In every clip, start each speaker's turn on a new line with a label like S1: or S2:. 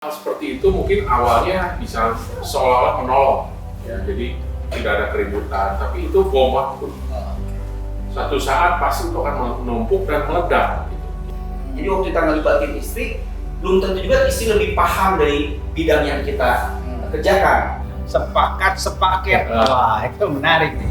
S1: Hal seperti itu mungkin awalnya bisa seolah-olah menolong, ya, jadi tidak ada keributan, tapi itu bom waktu. Suatu saat pasti itu akan menumpuk dan meledak. Gitu.
S2: Jadi waktu kita ngelibatin istri, belum tentu juga istri lebih paham dari bidang yang kita kerjakan.
S3: Sepaket. Wah, itu menarik nih.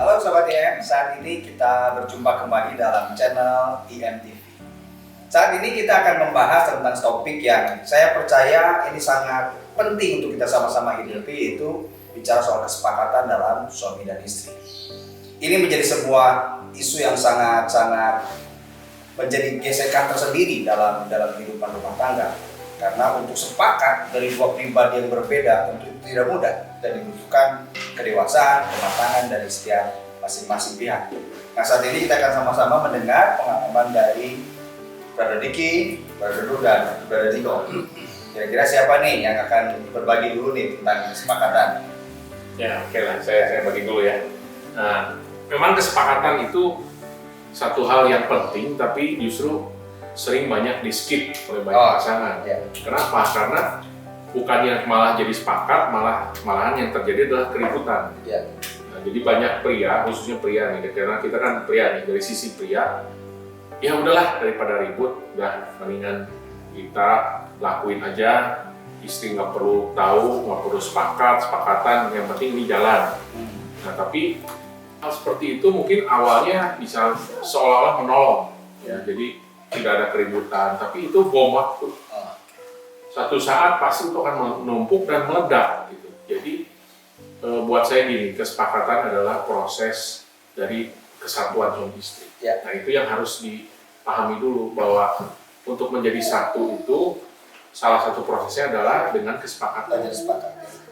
S3: Halo Sobat IM, saat ini kita berjumpa kembali dalam channel IMTV. Saat ini kita akan membahas tentang topik yang saya percaya ini sangat penting untuk kita sama-sama hidupi, yaitu bicara soal kesepakatan dalam suami dan istri. Ini menjadi sebuah isu yang sangat menjadi gesekan tersendiri dalam kehidupan rumah tangga. Karena untuk sepakat dari dua pribadi yang berbeda tentu itu tidak mudah dan dibutuhkan kedewasaan, kematangan dari setiap masing-masing pihak. Nah, saat ini kita akan sama-sama mendengar pengalaman dari Brother Diki, Brother Ru, dan Brother Diko. Kira-kira siapa nih yang akan berbagi dulu nih tentang kesepakatan?
S1: Ya, oke lah, saya bagi dulu ya. Nah, memang kesepakatan itu satu hal yang penting, tapi justru sering banyak di skip oleh banyak pasangan.
S2: Ya.
S1: Kenapa? Karena bukannya malah jadi sepakat, malahan yang terjadi adalah keributan.
S2: Ya.
S1: Nah, jadi banyak pria, khususnya pria nih, karena kita kan pria nih, dari sisi pria, ya udahlah daripada ribut, udah mendingan kita lakuin aja, istri nggak perlu tahu, nggak perlu sepakatan, yang penting ini jalan. Nah, tapi hal seperti itu mungkin awalnya bisa seolah-olah menolong, ya, jadi tidak ada keributan, tapi itu bom waktu. Suatu saat pasti itu akan menumpuk dan meledak. Gitu. Jadi buat saya gini, kesepakatan adalah proses dari kesatuan suami istri.
S2: Ya.
S1: Nah, itu yang harus dipahami dulu, bahwa untuk menjadi satu itu salah satu prosesnya adalah dengan kesepakatan.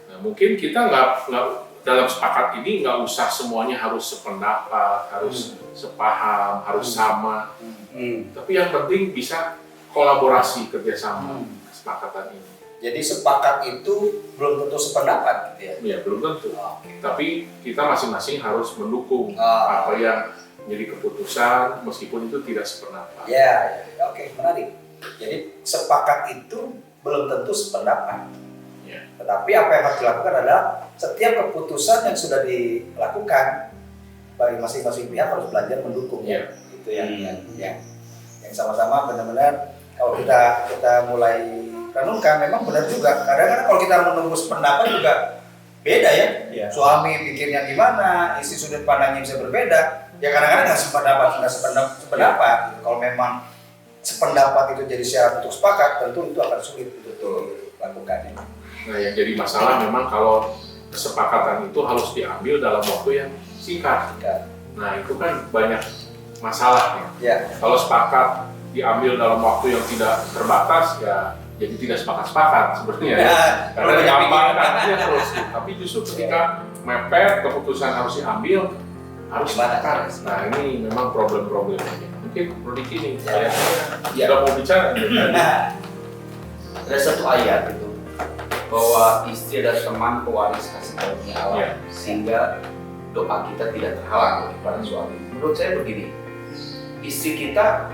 S1: Nah, mungkin kita nggak dalam sepakat ini nggak usah semuanya harus sependapat, harus sepaham, harus sama. Tapi yang penting bisa kolaborasi, kerjasama kesepakatan ini.
S2: Jadi sepakat itu belum tentu sependapat gitu ya?
S1: Ya, belum tentu.
S2: Okay.
S1: Tapi kita masing-masing harus mendukung apa yang menjadi keputusan meskipun itu tidak sependapat.
S2: Ya, oke, menarik. Jadi sepakat itu belum tentu sependapat.
S1: Ya.
S2: Tetapi apa yang harus dilakukan adalah setiap keputusan yang sudah dilakukan bagi masing-masing pihak harus belajar mendukung.
S1: Ya.
S2: Itu yang sama-sama benar-benar kalau kita mulai renungkan, memang benar juga. Kadang-kadang kalau kita menunggu sependapat juga beda ya. Suami pikirnya gimana, istri sudut pandangnya bisa berbeda. Ya kadang-kadang nggak sependapat. Kalau memang sependapat itu jadi syarat untuk sepakat, tentu itu akan sulit untuk dilakukan.
S1: Nah, yang jadi masalah memang kalau kesepakatan itu harus diambil dalam waktu yang singkat. Nah, itu kan banyak masalahnya.
S2: Ya.
S1: Kalau sepakat diambil dalam waktu yang tidak terbatas, ya jadi tidak sepakat-sepakat sebenarnya. Ya. Karena gampangnya terus. Tapi justru ketika mepet, keputusan harus diambil, harus sepakat. Nah, ini memang problem-problemnya. Mungkin Rodiki nih, sudah mau bicara.
S2: Nah, ada satu ayat itu bahwa istri adalah teman pewaris kasih karunia Allah, sehingga doa kita tidak terhalang kepada suami. Menurut saya begini, istri kita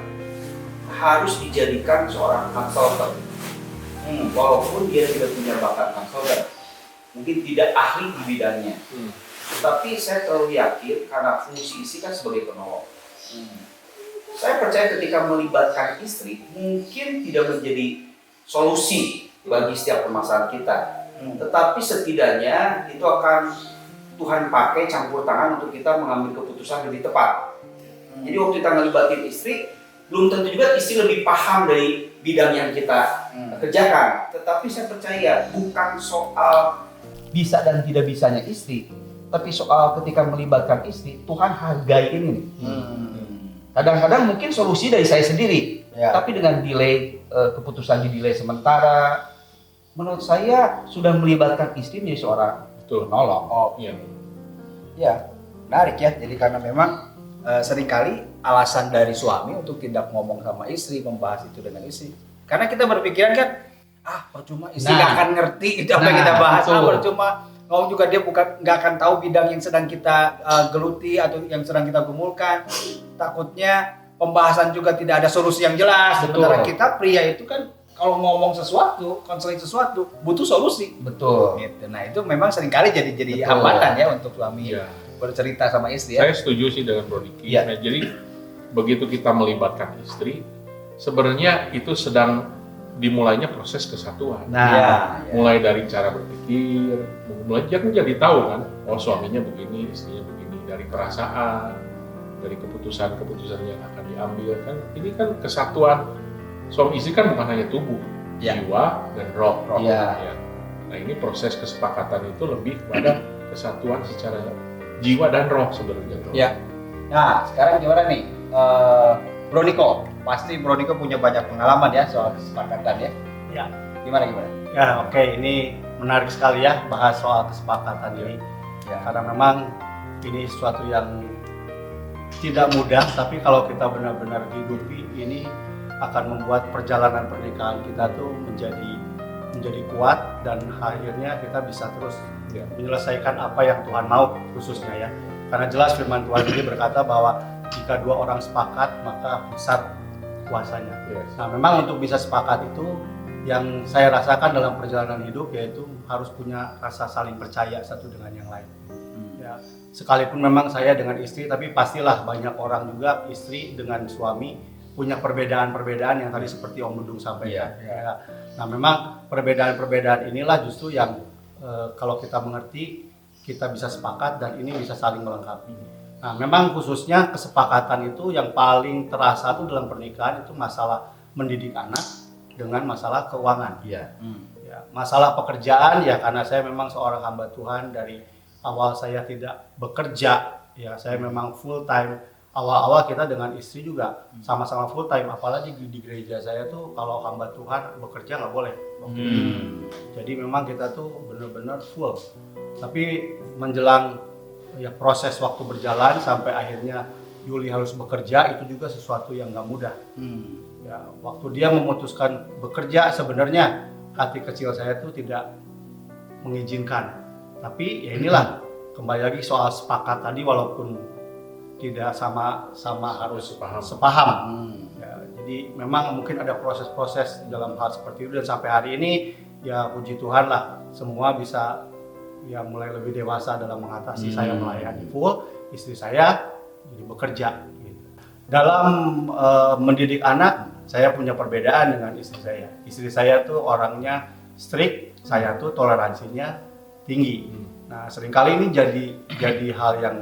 S2: harus dijadikan seorang konsultan, walaupun dia tidak punya bakat konsultan, mungkin tidak ahli di bidangnya, tapi saya terlalu yakin karena fungsi istri kan sebagai penolong. Saya percaya ketika melibatkan istri mungkin tidak menjadi solusi bagi setiap permasalahan kita, tetapi setidaknya itu akan Tuhan pakai campur tangan untuk kita mengambil keputusan lebih tepat. Jadi waktu kita ngelibatin istri, belum tentu juga istri lebih paham dari bidang yang kita kerjakan, tetapi saya percaya bukan soal bisa dan tidak bisanya istri, tapi soal ketika melibatkan istri, Tuhan hargai ini. Kadang-kadang mungkin solusi dari saya sendiri, tapi dengan delay, keputusan di delay sementara, menurut saya sudah melibatkan istri menjadi seorang penolong.
S1: Iya.
S2: Ya, menarik ya. Jadi karena memang
S3: seringkali alasan dari suami untuk tidak ngomong sama istri, membahas itu dengan istri. Karena kita berpikiran kan, percuma istri nggak akan ngerti itu apa yang kita bahas, percuma ngomong juga dia nggak akan tahu bidang yang sedang kita geluti atau yang sedang kita gumulkan. Takutnya pembahasan juga tidak ada solusi yang jelas. Sementara kita pria itu kan kalau ngomong sesuatu, konseling sesuatu, butuh solusi.
S2: Betul.
S3: Gitu. Nah itu memang seringkali jadi hambatan ya untuk suami bercerita sama istri ya.
S1: Saya setuju sih dengan Bro Diki.
S3: Iya.
S1: Nah, jadi begitu kita melibatkan istri, sebenarnya itu sedang dimulainya proses kesatuan. Mulai dari cara berpikir, mulai dia kan jadi tahu kan, suaminya begini, istrinya begini, dari perasaan, dari keputusan-keputusan yang akan diambil kan. Ini kan kesatuan suami istri kan bukan hanya tubuh, jiwa dan roh. Ya. Nah ini proses kesepakatan itu lebih pada kesatuan secara jiwa dan roh sebenarnya.
S3: Ya. Nah sekarang gimana nih, Bro Niko? Pasti Bro Niko punya banyak pengalaman ya soal kesepakatan ya.
S4: Ya.
S3: Gimana?
S4: Ya oke, ini menarik sekali ya bahas soal kesepakatan ini. Ya. Karena memang ini sesuatu yang tidak mudah, tapi kalau kita benar-benar hidupi ini akan membuat perjalanan pernikahan kita tuh menjadi kuat dan akhirnya kita bisa terus menyelesaikan apa yang Tuhan mau khususnya ya. Karena jelas firman Tuhan ini berkata bahwa jika dua orang sepakat maka besar kuasanya. Nah memang untuk bisa sepakat itu yang saya rasakan dalam perjalanan hidup yaitu harus punya rasa saling percaya satu dengan yang lain. Ya, sekalipun memang saya dengan istri, tapi pastilah banyak orang juga istri dengan suami punya perbedaan-perbedaan yang tadi seperti Om Dudung sampaikan. Ya. Nah memang perbedaan-perbedaan inilah justru yang kalau kita mengerti kita bisa sepakat dan ini bisa saling melengkapi. Nah memang khususnya kesepakatan itu yang paling terasa tuh dalam pernikahan itu masalah mendidik anak dengan masalah keuangan. Ya, masalah pekerjaan ya karena saya memang seorang hamba Tuhan dari awal saya tidak bekerja ya saya memang full time. Awal-awal kita dengan istri juga sama-sama full time, apalagi di gereja saya tuh kalau hamba Tuhan bekerja nggak boleh. Jadi memang kita tuh benar-benar full. Tapi menjelang proses waktu berjalan sampai akhirnya Yuli harus bekerja itu juga sesuatu yang nggak mudah. Ya, waktu dia memutuskan bekerja sebenarnya hati kecil saya tuh tidak mengizinkan. Tapi ya inilah kembali lagi soal sepakat tadi walaupun tidak sama harus sepaham. Ya, jadi memang mungkin ada proses-proses dalam hal seperti itu dan sampai hari ini ya puji Tuhan lah semua bisa ya mulai lebih dewasa dalam mengatasi saya melayani full, istri saya jadi bekerja. Gitu. Dalam mendidik anak saya punya perbedaan dengan istri saya. Istri saya tuh orangnya strict, saya tuh toleransinya tinggi. Nah seringkali ini jadi hal yang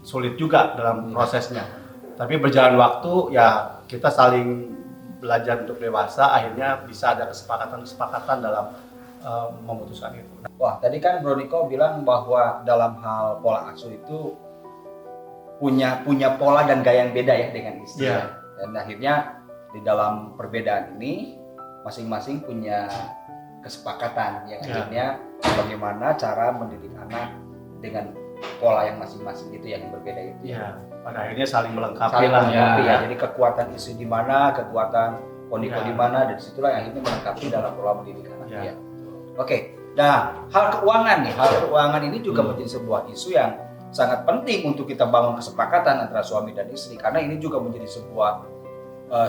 S4: sulit juga dalam prosesnya. Tapi berjalan waktu ya kita saling belajar untuk dewasa, akhirnya bisa ada kesepakatan dalam memutuskan itu.
S3: Wah, tadi kan Bro Niko bilang bahwa dalam hal pola asuh itu punya pola dan gaya yang beda ya dengan istri. Dan akhirnya di dalam perbedaan ini masing-masing punya kesepakatan yang akhirnya bagaimana cara mendidik anak dengan pola yang masing-masing itu yang berbeda itu.
S4: Ya, pada akhirnya saling melengkapi
S3: ya. Jadi kekuatan istri di mana, kekuatan Niko di mana, dan disitulah yang akhirnya melengkapi dalam pola mendidik anak. Ya. Oke. Nah, hal keuangan ini juga menjadi sebuah isu yang sangat penting untuk kita bangun kesepakatan antara suami dan istri karena ini juga menjadi sebuah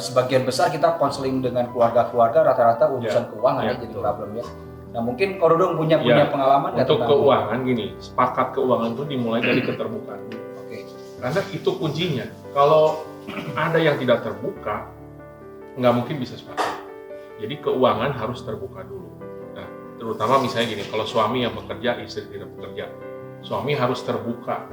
S3: sebagian besar kita konseling dengan keluarga-keluarga rata-rata urusan keuangan ya jadi problemnya. Nah mungkin Korodong punya pengalaman
S1: untuk keuangan gini, sepakat keuangan itu dimulai dari keterbukaan. Karena itu kuncinya. Kalau ada yang tidak terbuka, nggak mungkin bisa sepakat. Jadi keuangan harus terbuka dulu. Nah, terutama misalnya gini, kalau suami yang bekerja, istri tidak bekerja, suami harus terbuka.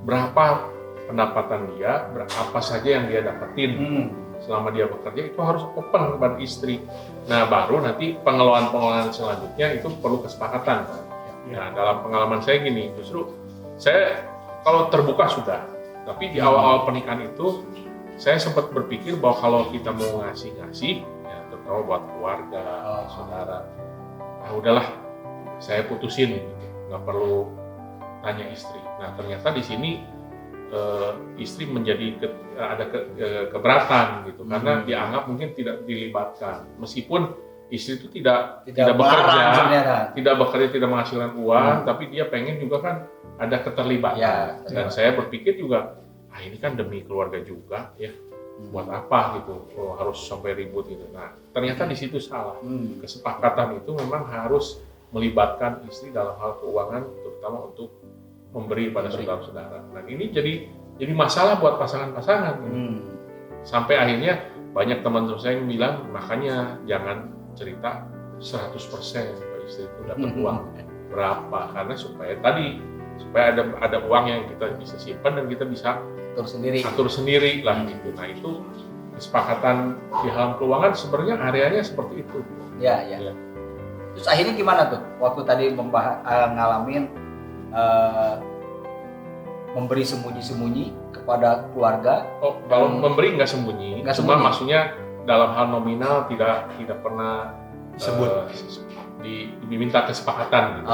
S1: Berapa pendapatan dia, apa saja yang dia dapetin selama dia bekerja, itu harus open kepada istri. Nah, baru nanti pengelolaan selanjutnya itu perlu kesepakatan. Nah, dalam pengalaman saya gini, justru saya kalau terbuka sudah, tapi di awal-awal pernikahan itu saya sempat berpikir bahwa kalau kita mau ngasih-ngasih, ya terutama buat keluarga, saudara, udahlah, saya putusin, gitu. Nggak perlu tanya istri. Nah, ternyata di sini istri menjadi keberatan gitu karena dianggap mungkin tidak dilibatkan meskipun istri itu tidak bekerja, tidak menghasilkan uang, tapi dia pengen juga kan ada keterlibatan. Dan saya berpikir juga, ini kan demi keluarga juga ya, buat apa gitu, harus sampai ribut gitu. Nah, ternyata di situ salah. Kesepakatan itu memang harus melibatkan istri dalam hal keuangan, terutama untuk memberi pada saudara-saudara. Nah, ini jadi masalah buat pasangan-pasangan. Sampai akhirnya banyak teman-teman saya yang bilang, makanya jangan cerita 100% Pak istri itu dapat uang berapa, karena supaya ada uang yang kita bisa simpan dan kita bisa atur sendiri lah gitu. Nah, itu kesepakatan di hal keuangan sebenarnya areanya seperti itu.
S3: Ya. Terus akhirnya gimana tuh waktu tadi ngalamin memberi sembunyi-sembunyi kepada keluarga?
S1: Kalau memberi nggak sembunyi, cuma maksudnya dalam hal nominal tidak pernah disebut, diminta kesepakatan gitu.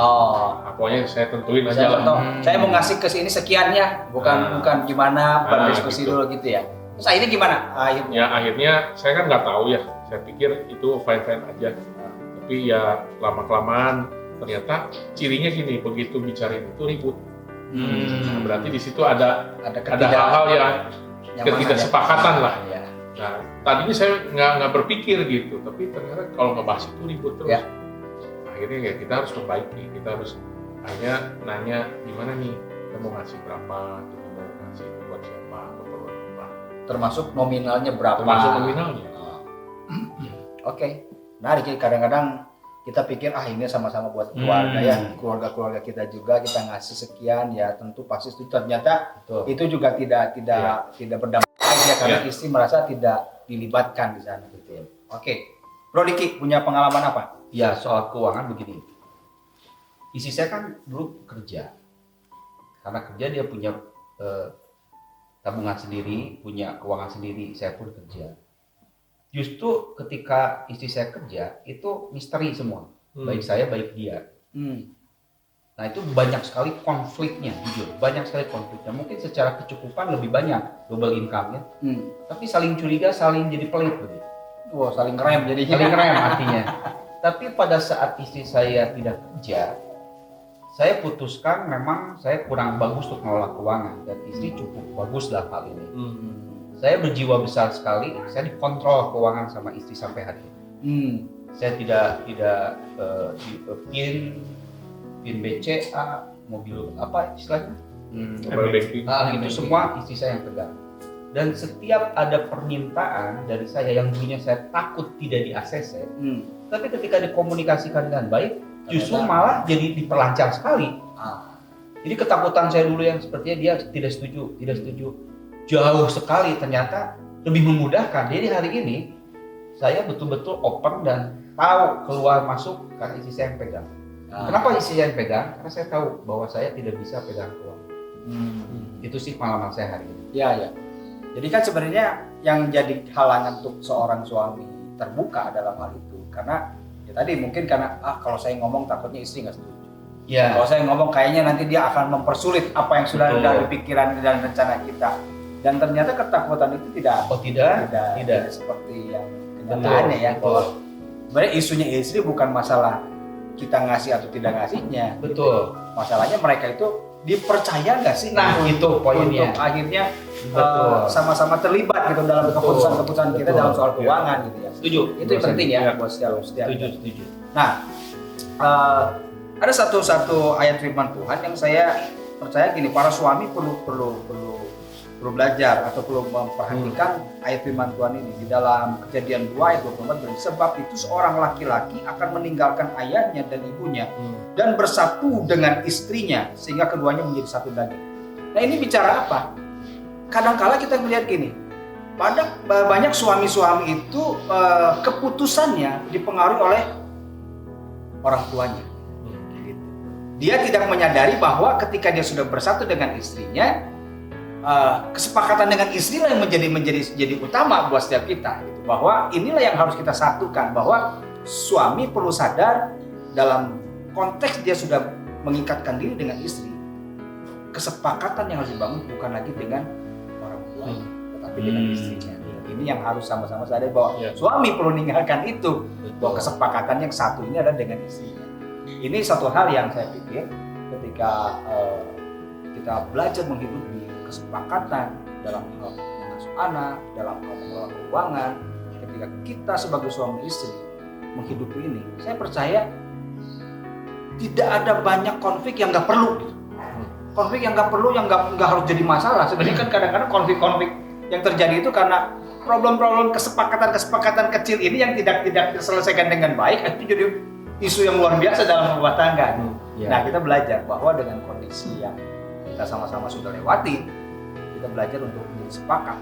S1: Pokoknya saya tentuin aja lah.
S3: Saya mau ngasih ke sini sekian ya, bukan gimana berdiskusi gitu. Dulu gitu ya. Terus akhirnya gimana?
S1: Akhirnya saya kan nggak tahu ya. Saya pikir itu fine aja. Tapi ya lama-kelamaan ternyata cirinya gini, begitu bicarain itu ribut. Nah, berarti di situ ada hal-hal yang ketidaksepakatan lah. Nah, tadinya saya nggak berpikir gitu, tapi ternyata kalau ngebahas itu ribut terus. Akhirnya ya kita harus membaiki, kita harus nanya gimana nih, kita mau ngasih berapa, kita mau ngasih buat siapa, perlu apa.
S3: Termasuk nominalnya berapa?
S1: Termasuk nominalnya.
S3: Oke. Nah, kadang-kadang kita pikir ini sama-sama buat keluarga ya, keluarga kita juga kita ngasih sekian ya, tentu pasti itu ternyata itu juga tidak berdampak ya, karena istri merasa tidak dilibatkan di sana gitu ya. Oke. Bro Diki punya pengalaman apa?
S2: Ya, soal keuangan begini. Istri saya kan dulu kerja. Karena kerja dia punya tabungan sendiri, punya keuangan sendiri, saya pun kerja. Justru ketika istri saya kerja, itu misteri semua. Baik saya, baik dia. Nah, itu banyak sekali konfliknya, jujur. Banyak sekali konfliknya. Mungkin secara kecukupan lebih banyak, double income-nya. Tapi saling curiga, saling jadi pelit begitu.
S3: Saling rem jadinya.
S2: Saling rem artinya. Tapi pada saat istri saya tidak kerja, saya putuskan memang saya kurang bagus untuk mengelola keuangan. Dan istri cukup bagus dalam hal ini. Saya berjiwa besar sekali, saya dikontrol keuangan sama istri sampai hari ini. Saya tidak PIN BCA, mobil apa istilahnya? Itu semua istri saya yang pegang. Dan setiap ada permintaan dari saya yang dulunya saya takut tidak di-ACC, tapi ketika dikomunikasikan dengan baik, justru malah jadi diperlancar sekali. Jadi ketakutan saya dulu yang sepertinya dia tidak setuju, jauh sekali ternyata lebih memudahkan. Jadi hari ini saya betul-betul open dan tahu keluar masuk karena istri saya yang pegang. Kenapa istri saya yang pegang? Karena saya tahu bahwa saya tidak bisa pegang keuangan. Itu sih pengalaman saya hari ini.
S3: Ya. Jadi kan sebenarnya yang jadi halangan untuk seorang suami terbuka dalam hal itu karena ya tadi mungkin karena kalau saya ngomong takutnya istri nggak setuju.
S2: Ya.
S3: Kalau saya ngomong kayaknya nanti dia akan mempersulit apa yang sudah ada di pikiran dan rencana kita. Dan ternyata ketakutan itu tidak seperti yang kenyataannya ya. Bahwa sebenarnya isunya istri bukan masalah kita ngasih atau tidak ngasihnya.
S2: Betul.
S3: Gitu. Masalahnya mereka itu dipercaya nggak sih?
S2: Nah, itu poinnya.
S3: Untuk akhirnya sama-sama terlibat gitu dalam keputusan-keputusan kita dalam soal keuangan gitu ya.
S2: Setuju.
S3: Itu yang penting ya buat setiap.
S2: Setuju.
S3: Nah, ada satu ayat firman Tuhan yang saya percaya gini, para suami perlu belajar atau perlu memperhatikan ayat firman Tuhan ini di dalam Kejadian 2 ayat 24. Sebab itu seorang laki-laki akan meninggalkan ayahnya dan ibunya dan bersatu dengan istrinya sehingga keduanya menjadi satu daging. Nah, ini bicara apa? Kadang-kala kita melihat gini, banyak suami-suami itu keputusannya dipengaruhi oleh orang tuanya. Dia tidak menyadari bahwa ketika dia sudah bersatu dengan istrinya, kesepakatan dengan istri lah yang menjadi utama buat setiap kita gitu. Bahwa inilah yang harus kita satukan, bahwa suami perlu sadar dalam konteks dia sudah mengikatkan diri dengan istri, kesepakatan yang harus dibangun bukan lagi dengan orang tua, tetapi dengan istrinya. Ini yang harus sama-sama sadar bahwa suami perlu meninggalkan itu. Bahwa kesepakatan yang satu ini adalah dengan istrinya. Ini satu hal yang saya pikir ketika kita belajar menghidupi kesepakatan dalam hal mengasuh anak, dalam hal mengelola keuangan, ketika kita sebagai suami istri menghidupi ini, saya percaya tidak ada banyak konflik yang nggak perlu. Konflik yang nggak perlu, yang nggak harus jadi masalah. Sebenarnya kan kadang-kadang konflik-konflik yang terjadi itu karena problem-problem kesepakatan kecil ini yang tidak diselesaikan dengan baik, itu jadi isu yang luar biasa dalam rumah tangga. Nah, kita belajar bahwa dengan kondisi yang kita sama-sama sudah lewati, kita belajar untuk menjadi sepakat,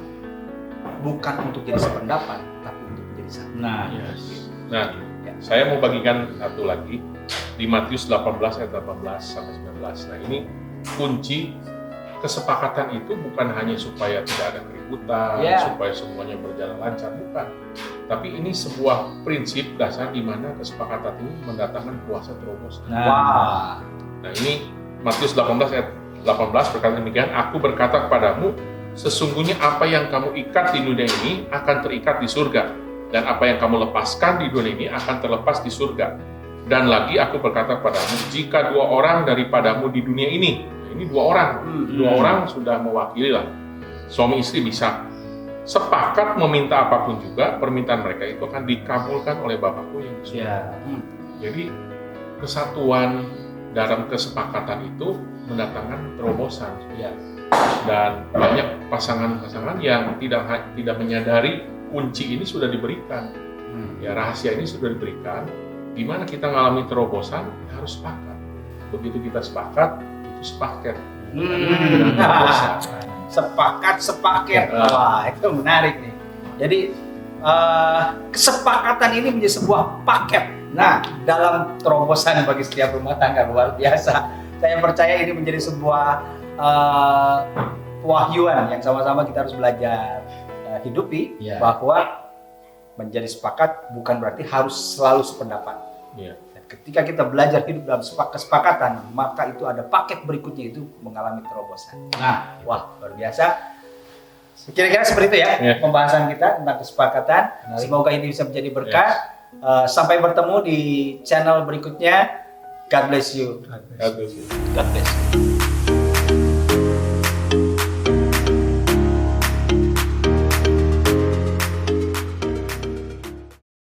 S3: bukan untuk jadi sependapat, tapi untuk menjadi satu.
S1: Nah, saya mau bagikan satu lagi di Matius 18 ayat 18 sampai 19. Nah, ini kunci kesepakatan itu bukan hanya supaya tidak ada keributan, supaya semuanya berjalan lancar, bukan. Tapi ini sebuah prinsip dasar di mana kesepakatan ini mendatangkan kuasa terobosan. Nah, ini Matius 18 ayat 18 berkata demikian, aku berkata kepadamu, sesungguhnya apa yang kamu ikat di dunia ini akan terikat di surga, dan apa yang kamu lepaskan di dunia ini akan terlepas di surga. Dan lagi aku berkata kepadamu, jika 2 orang daripadamu di dunia ini, ini 2 orang, 2 orang sudah mewakili lah, suami istri bisa sepakat meminta apapun juga, permintaan mereka itu akan dikabulkan oleh Bapakku yang di surga. Jadi kesatuan dalam kesepakatan itu mendatangkan terobosan. Dan banyak pasangan-pasangan yang tidak menyadari kunci ini sudah diberikan. Rahasia ini sudah diberikan. Di mana kita mengalami terobosan, harus sepakat. Begitu kita sepakat, itu sepaket.
S3: Sepaket. Wah, itu menarik nih. Jadi kesepakatan ini menjadi sebuah paket. Nah, dalam terobosan bagi setiap rumah tangga luar biasa. Saya percaya ini menjadi sebuah pewahyuan yang sama-sama kita harus belajar hidupi, bahwa menjadi sepakat bukan berarti harus selalu sependapat. Dan ketika kita belajar hidup dalam kesepakatan, maka itu ada paket berikutnya, itu mengalami terobosan. Nah, wah, luar biasa. Kira-kira seperti itu ya pembahasan kita tentang kesepakatan. Semoga ini bisa menjadi berkah. Sampai bertemu di channel berikutnya. God bless you.
S1: God bless you.
S3: God bless you.